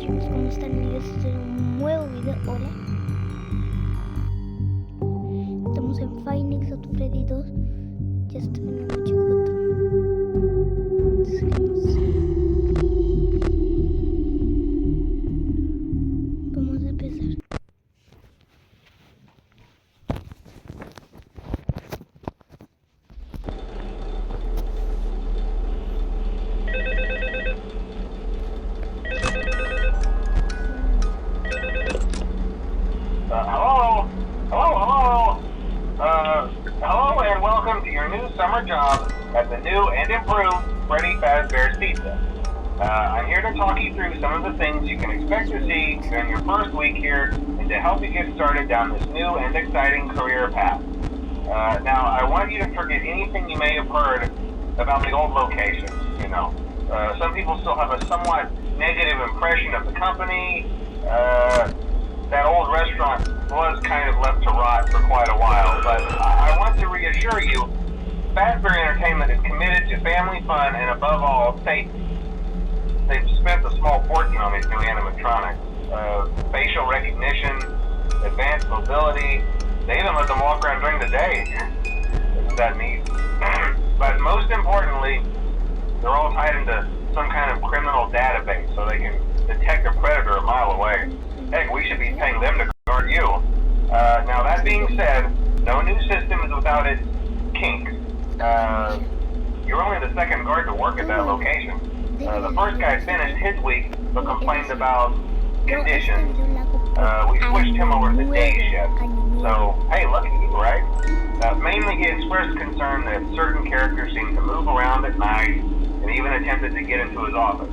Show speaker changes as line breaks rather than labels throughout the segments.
chicos, ¿cómo están? Bienvenidos a un nuevo video. Hola. Estamos en Five Nights at Freddy's 2. Ya está en la noche 4. Vamos a empezar.
Hello and welcome to your new summer job at the new and improved Freddy Fazbear's Pizza. I'm here to talk you through some of the things you can expect to see during your first week here and to help you get started down this new and exciting career path. Now, I want you to forget anything you may have heard about the old locations, some people still have a somewhat negative impression of the company. That old restaurant was kind of left to rot for quite a while, but I want to reassure you, Fazbear Entertainment is committed to family fun and above all, safety. They've spent a small fortune on these new animatronics. Facial recognition, advanced mobility, they even let them walk around during the day. Isn't that neat? But most importantly, they're all tied into some kind of criminal database so they can detect a predator a mile away. Heck, we should be paying them to guard you. Now that being said, no new system is without its kinks. You're only the second guard to work at that location. The first guy finished his week but complained about conditions. We switched him over to the day shift. So, hey, look at you, right? Mainly he expressed concern that certain characters seem to move around at night and even attempted to get into his office.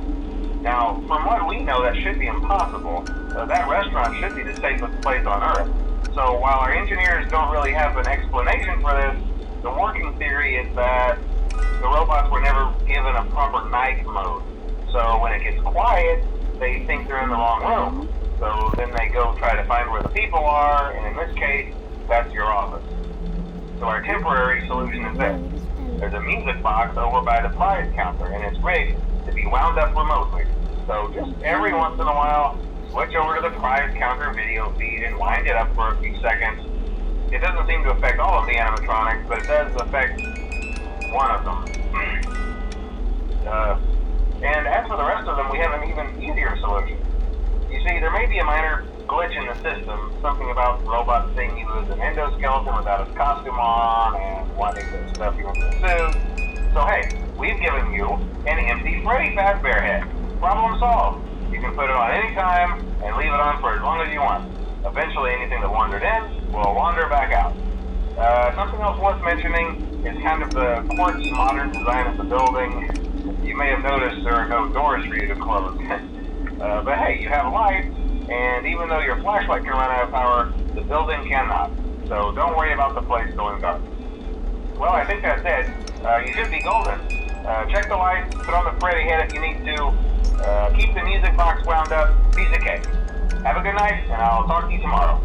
Now, from what we know, that should be impossible. That restaurant should be the safest place on Earth. So while our engineers don't really have an explanation for this, the working theory is that the robots were never given a proper night mode. So when it gets quiet, they think they're in the wrong room. So then they go try to find where the people are, and in this case, that's your office. So our temporary solution is this. There's a music box over by the prize counter, and it's rigged to be wound up remotely. So just every once in a while, switch over to the prize counter video feed and wind it up for a few seconds. It doesn't seem to affect all of the animatronics, but it does affect one of them. And as for the rest of them, we have an even easier solution. You see, there may be a minor glitch in the system, something about the robot seeing you as an endoskeleton without his costume on and wanting to stuff you into a suit. So hey, we've given you an empty Freddy Fazbear head. Problem solved. You can put it on any time and leave it on for as long as you want. Eventually anything that wandered in will wander back out. Something else worth mentioning is kind of the quirky modern design of the building. You may have noticed there are no doors for you to close. But hey, you have lights, and even though your flashlight can run out of power, the building cannot. So don't worry about the place going dark. Well, I think that's it. You should be golden. Check the lights, put on the Freddy head if you need to. Keep the music box wound up. Piece of cake. Have a good night, and I'll talk to you tomorrow.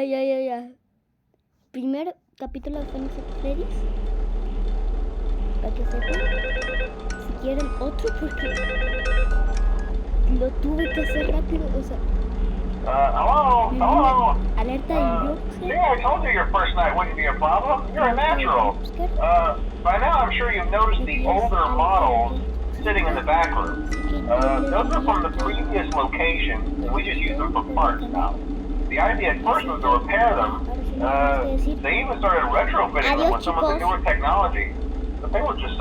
Ya. Primer capítulo de Five Nights at Freddy's. Para que sepan. Si quieren otro, porque lo tuve que hacer rápido. O sea,
Hello?
alerta de
See,
jumpscare.
I told you your first night wouldn't be a problem. You're a natural. By now I'm sure you've noticed the older models sitting in the back room. Those are from the previous location, and we just use them for parts now. The idea at first was to repair them. They even started retrofitting them with some of the newer technology, but they were just